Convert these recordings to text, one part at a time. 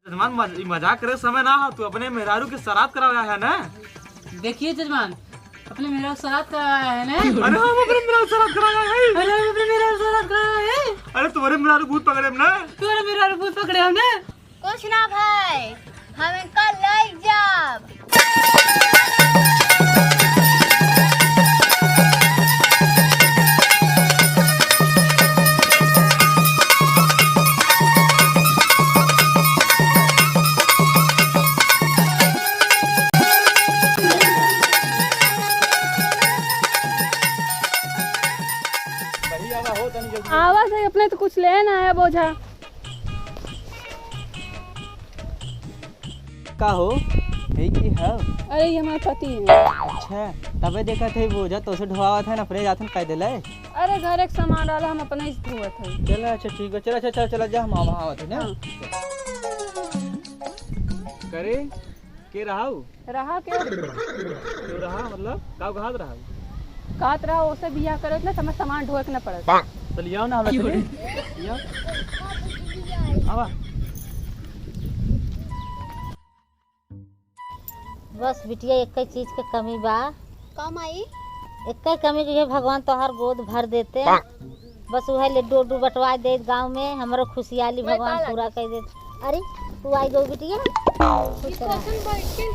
जजमान मजाक करे समय ना हो, तू अपने मेहरारू के श्राद्ध कराया है ना। देखिए जजमान, अपने मेरा श्राद्ध कराया है ना। अरे हम अपने मेहरारू श्राद्ध कराया है। अरे हम अपने मेरा श्राद्ध कराया है। अरे तुम्हारे मेहरारू भूत पकड़े हम ना। तुम्हारे मेहरारू भूत पकड़े हम ना। कुछ ना भाई, हम इनका ले जाब। आवाज है अपने तो कुछ लेना आया बोझा का हो है कि है। अरे ये हमारे पति है। अच्छा तबे देखा थे बोझा तो से ढोवा था ना अपने जाथन कह देले। अरे घर एक सामान डाला हम अपने ही धोए थे। चला अच्छा ठीक है, चला चला चला जा हम आवत है ना। करे के रहाऊ रहा क्या तो रहा मतलब का घात रहा कहत रहा ओसे बियाह करे ना समय सामान ढोए के ना पड़े। तो लियाओ ना हमरा लियाओ आवा। बस बिटिया एक ही चीज के कमी बा। कम आई एक ही कमी के भगवान तोहर गोद भर देते। बस वह लड्डू उड्डू बंटवा दे गांव में, हमारो खुशहाली भगवान पूरा कर दे। अरे तू आई गई बिटिया,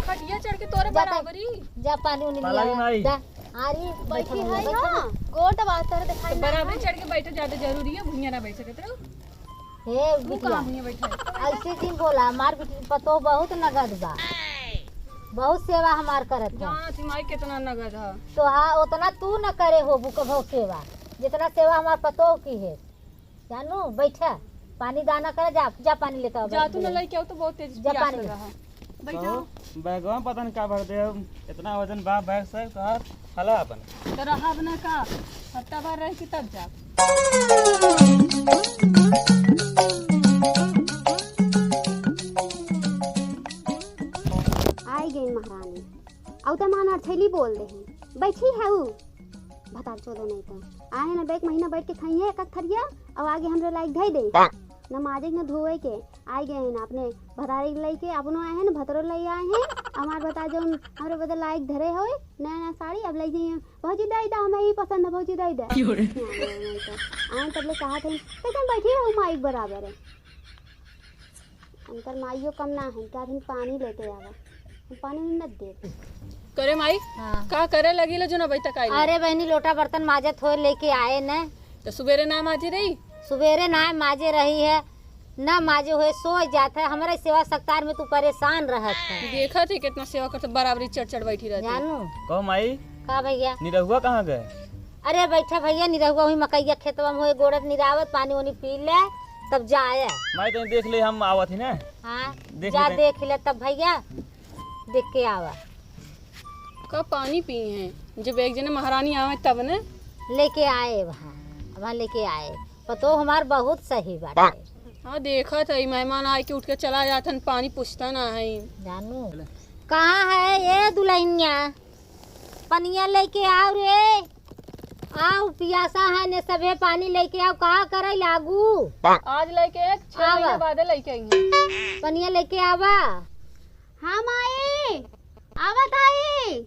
खटिया चढ़ के तोरे बराबरी जा पानी उनी लिया जा। अरे बैठी है ना, गोट बातर दिखाई ना। बराबरी चढ़ के बैठे ज्यादा जरूरी है, भुइया ना बैठ सकते हो। हे तू बिटिया कहां भुइया बैठा है? ऐसे दिन बोला हमार बिटिया पतो बहुत नगद बा, बहुत सेवा हमार करत है। जाना तुम्हारी कितना नगद है। तो हाँ उतना तू न करे हो बुकभो सेवा जितना सेवा हमार पतो की है। जानू बैठा पानी दाना करे, जा जा पानी लेता जा तू न लेके आओ तो बहुत तेज जा प्यास पानी लगा है। बैठा बैगवा पता नहीं का भर दे इतना वजन बा बैग से कहा हला अपन तो रहा बना का हफ्ता भर रह के तब जा। आई गई महारानी। औ त माना थैली बोल दे हैं बैठी है ऊ बता चोदो नहीं तो आए ना एक महीना बैठ के खाइए एक थरिया और आगे हमरे लायक धई दे न माजे न धोए के आई गए हैं ना अपने भतारी लेके अपनो आए हैं ना भतरो ले आए हैं। हमार बता जो हमरे बदल लायक धरे होए नया नया साड़ी अब ले जाइए भौजी दई दा हमें ही पसंद है भौजी दई दा आए तब ले कहा थे कैसे बैठी है माई बराबर है। अंतर माइयो कम ना है क्या दिन पानी लेके आवा पानी न दे करे माई हाँ। का करे लगी लो जो ना बैठक आई। अरे बहनी लोटा बर्तन माजे थोड़े लेके आए न। तो सुबेरे नाम आती रही सवेरे ना माजे रही है ना माजे हुए सो जाता है। हमारे सेवा सत्कार में तू परेशान रहत है। देखा थे कितना सेवा करते बराबरी चढ़ चढ़ बैठी रहती। जानू कहो माई का भैया निरहुआ कहाँ गए। अरे बैठा भैया निरहुआ हुई मकैया खेतवा में हुए गोड़त निरावत पानी वानी पी ले तब जाए। माई तो देख ले हम आवत ही ना। हाँ देख जा लेते। देख ले तब भैया देख के आवा। का पानी पिए हैं जब एक जने महारानी आवे तब ने लेके आए वहाँ लेके आए पतो हमार बहुत सही बात है। हाँ देखा था मेहमान आए के उठ के चला जाता पानी पूछता ना है। जानू कहाँ है ये दुल्हनिया पनिया लेके आओ रे आओ पियासा है ने सभे पानी लेके आओ कहाँ करे लागू आज लेके 6 महीने बाद लेके आई हैं। पनिया लेके आवा। हाँ माए आवत आई।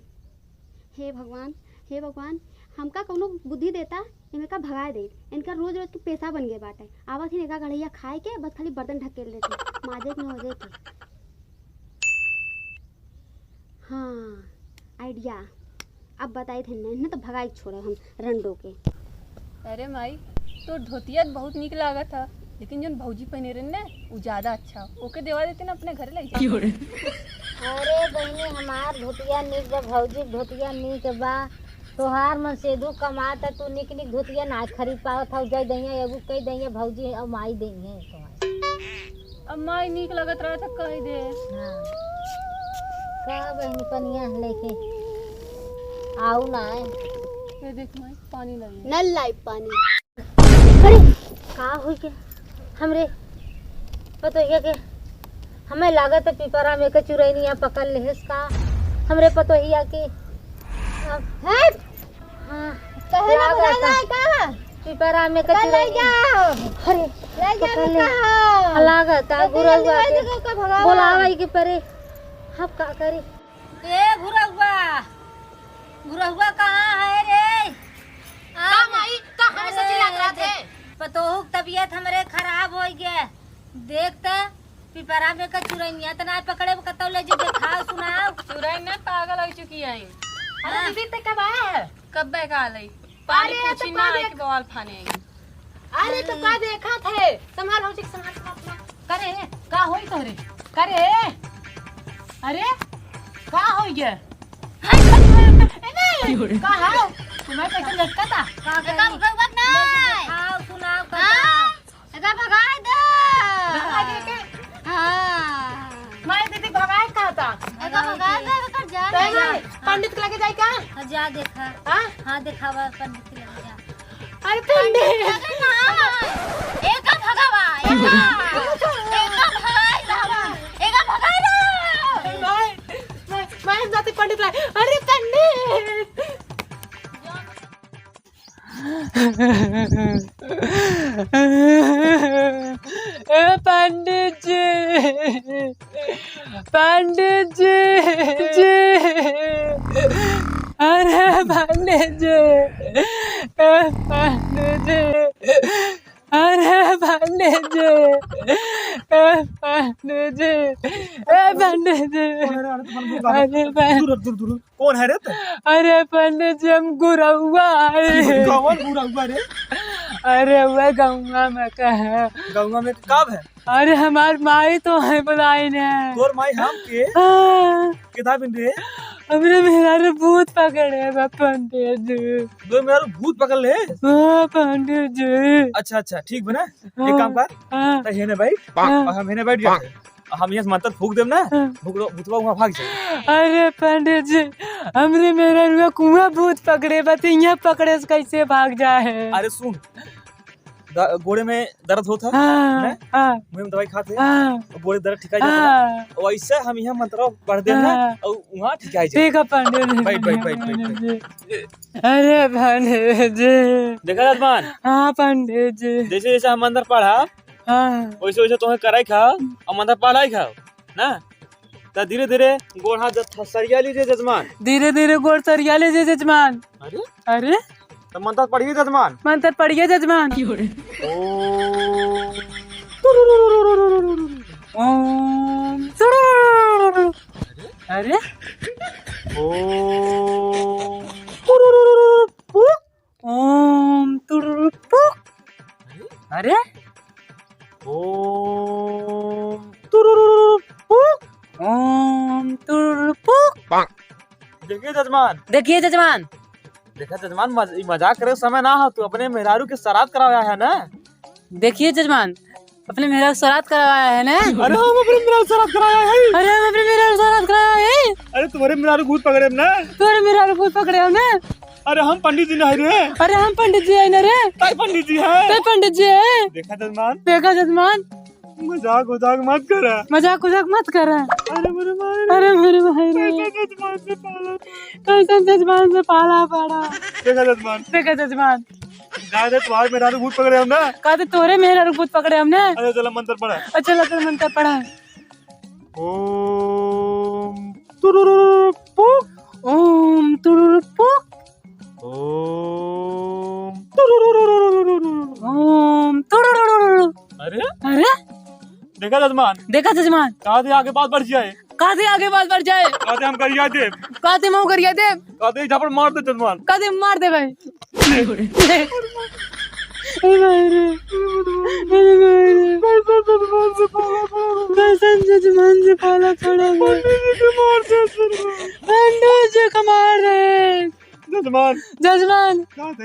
हे भगवान हमका कोनो बुद्धि देता इनका भगा दे। इनका रोज रोज के पैसा बन गए बाटे। आवत ही इनका घड़ैया खाए के बस खाली बर्तन ढकेल लेते माजे के न हो जाते। हाँ आइडिया अब बताए थे ना तो भगाई छोड़े हम रंडो के। अरे माई तो धोतिया बहुत निक लागा था लेकिन जो भौजी पहने रहे ने वो ज्यादा अच्छा ओके देवा देते ना अपने घर ले जाए। अरे बहनी हमार धोतिया निक बा भौजी धोतिया निक बा तोहार मन से दू कमाता तू निक निक धोतिया ना खरीद पावत था जाई दइया एगो कई दइया भौजी और माई दइया तोहार। अब माई निक लगत रहा था कह दे। हाँ का बहनी पनिया लेके आओ ना ये देख माई पानी लगी नल लाई पानी। अरे का हुई के हमरे पतोहिया के हमें लागत है पिपरा में के चुरैनिया पकड़ लेस का हमरे पतोहिया के। है हाँ कहे ना लागत बुलाना है। है का पिपरा में कचरा ले जाओ। अरे ले जाओ कहा लागत आ गुरहुआ के बोलावे के परे हम का करे। ए गुरहुआ कहाँ है रे? कहाँ आई कहाँ से चिल्लात रहा थे? पतोहू तबीयत हमरे खराब हो गया। देखते पिपरा में का चुरैनिया तना पकड़े कतौ ले जे खाओ सुनाओ। चुरैना पागल हो चुकी है। अरे दीदी ते कब आया? कब बैग आ लई पानी पूछी ना आई के बवाल फाने। अरे तो का देखा थे संभाल हो संभाल करे का होई तोरे करे। अरे का होई गे ए का हां तुम्हें कैसे लटका था का भगवान नहीं खाओ सुनाओ का भगाए दे। भगाए के हां मैं दीदी भगाए कहा था एका भगाए दे कर जा पंडित के लगे जाए का जा देखा। हां दिखावा पंडित के लगे जा। अरे पंडित एका भगावा एका भगाए मैं जाते पंडित लाए। अरे पंडित पंडित जी अरे पंडित जी अरे पंडित जी कौन है रे? अरे पंडित जी हम गुरहुआ है। कौन गुरहुआ रे? अरे वह गंगा में का है। गंगा में कब है? अरे हमार माई तो है बुलाई ने। तोर माई हम के किताब रे? हमरे मेरा भूत पकड़े बा पंडित जी। दो मेरा भूत पकड़ ले। हाँ पंडित जी। अच्छा अच्छा ठीक बना एक काम कर तो हेने बैठ और हम हेने बैठ जाते हम यहाँ मंत्र फूक देम ना भूतवा वहाँ भाग जाए। अरे पंडित जी हमरे मेरा कुआं भूत पकड़े बा तो यहाँ पकड़े से कैसे भाग जाए। अरे सुन गोड़े में दर्द होता मुँह में दवाई खाते गोड़े दर्द ठीक जाता वैसे हम यहाँ मंत्र पढ़ देम ना और वहाँ ठीक है। ठीक है पंडित बैठ बैठ बैठ बैठ। अरे पंडित जी देखा जजमान? हाँ पंडित जी जैसे जैसे हम मंत्र पढ़ा वैसे वैसे तुम्हें कराई खाओ और मंत्र पढ़ाई खाओ ना तो धीरे धीरे गोड़ हाथ सरिया लीजिए जजमान। धीरे धीरे गोड़ सरिया लीजिए जजमान। अरे अरे तो मंत्र पढ़िए जजमान। मंत्र पढ़िए जजमान। ओम अरे ओम अरे देखिए जजमान देखिए जजमान देखा जजमान मजाक करे समय ना हो तू अपने मेहरारू के श्राद्ध कराया है ना। देखिए जजमान अपने मेरा श्राद्ध कराया है ना। अरे हम अपने मेहरारू श्राद्ध कराया है। अरे हम अपने मेरा श्राद्ध कराया है। अरे तुम्हारे मेहरारू भूत पकड़े ना। तुम्हारे मेहरारू भूत पकड़े हो ना। अरे हम पंडित जी नहीं रे। अरे हम पंडित जी है ना रे। ताई पंडित जी है। ताई पंडित जी है। देखा जजमान देखा जजमान मजाक मत कर। मजाक मत कर। अरे मेरे भाई जजमान से पाला कैसे जजमान से पाला पड़ा। देखा जजमान तुम्हारे मेहरारू भूत पकड़े हम ना। कहते तोरे मेहरारू भूत पकड़े हमने। अरे चलो मंत्र पढ़ा। अच्छा लगता मंत्र पढ़ा। ओम तुरुरुपु ओम तुरुरुपु ओम ओम तुरुरुरु। अरे अरे देखा जजमान कहते आगे बात बढ़ जाए। कहते आगे बात बढ़ जाए। कहते हम करिया दे। कहते मऊ करिया दे। कहते झापड़ मार दे जजमान। कहते मार दे भाई। जजमान से पाला पड़ा पंडित जी कमार रहे। जजमान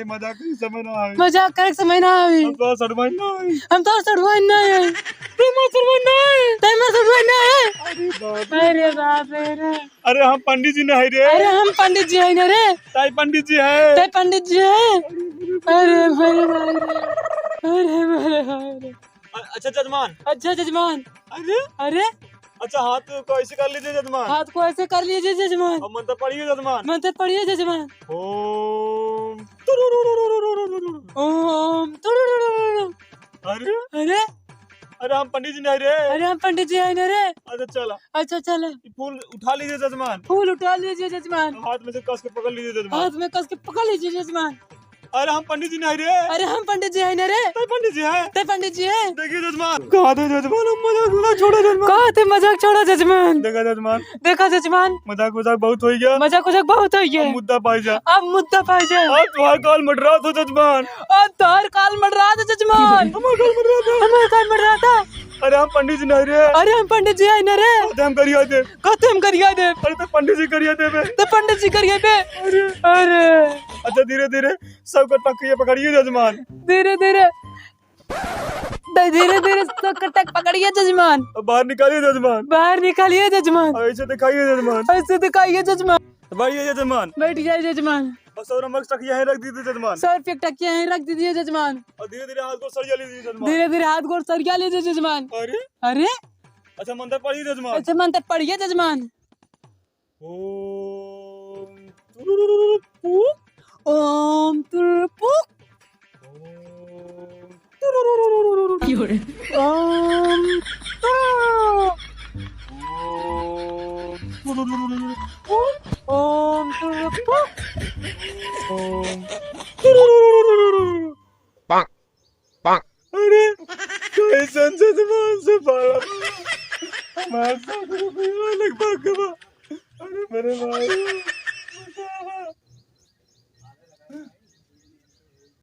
मजाक के समय ना आवे। मजाक करे समय ना आवे। हम तो सड़वाई ना है। हम तो सड़वाई ना है। अरे बाप रे। अरे हम पंडित जी नहीं रे। अरे हम पंडित जी है ना रे। ताई पंडित जी है। ताई पंडित जी है। अरे मेरे अच्छा जजमान। अच्छा जजमान। अरे अरे अच्छा हाथ को ऐसे कर लीजिए जजमान। हाथ को ऐसे कर लीजिए जजमान। अब मंत्र पढ़िए जजमान। मंत्र पढ़िए जजमान। ओम ओम अरे अरे अरे हम पंडित जी नहीं रे। अरे हम पंडित जी हैं ना रे। अच्छा चला, अच्छा चलो ये फूल उठा लीजिए जजमान, फूल उठा लीजिए जजमान, हाथ में से कस के पकड़ लीजिए जजमान। हाथ में कस के पकड़ लीजिए जजमान। अरे हम पंडित जी नहीं रे। अरे हम पंडित जी हैं ना रे। तो पंडित जी हैं। ते पंडित जी हैं। देखिए जजमान, कहा थे जजमान, हम मजाक ना छोड़ो जजमान। कहा थे मजाक छोड़ा जजमान। देखा जजमान, देखा जजमान, मजाक वजाक बहुत हो गया, मजाक वजाक बहुत हो गया। अब मुद्दा पाई जा। अब मुद्दा पाई जा। अब तुम्हारा काल मटरा तो जजमान, और तार काल मर रहा था जजमान, हमारा काल मटरा था। हमारा काल मर रहा था। अरे हम पंडित जी नहीं रे। अरे हम पंडित जी हैं ना रे। कहते हम करिया थे। कहते हम करिया दे। अरे तो पंडित जी करिया थे बे। तो पंडित जी करिए बे। अरे अच्छा धीरे धीरे सबको टक्किए पकड़िए जजमान। धीरे धीरे धीरे धीरे तो कटक पकड़िए जजमान, अब बाहर निकालिए जजमान, बाहर निकालिए जजमान, अब ऐसे दिखाइए जजमान। ऐसे दिखाइए जजमान। बैठिए जजमान, बैठ जाइए जजमान। और सब नमक टकिया यहीं रख दीजिए जजमान। सर पे टकिया यहीं रख दीजिए जजमान। और धीरे धीरे हाथ को सरिया लीजिए जजमान। धीरे धीरे हाथ गोड़ सरिया लीजिए जजमान। अरे अरे अच्छा मंत्र पढ़िए जजमान। ऐसे मंत्र पढ़िए जजमान। ओम तुरुरुरुरु, ओम तुरपु ओम ओम ओम तुरपु तुरुरुरुरु। अरे कैसन जजमान से पाला हमारे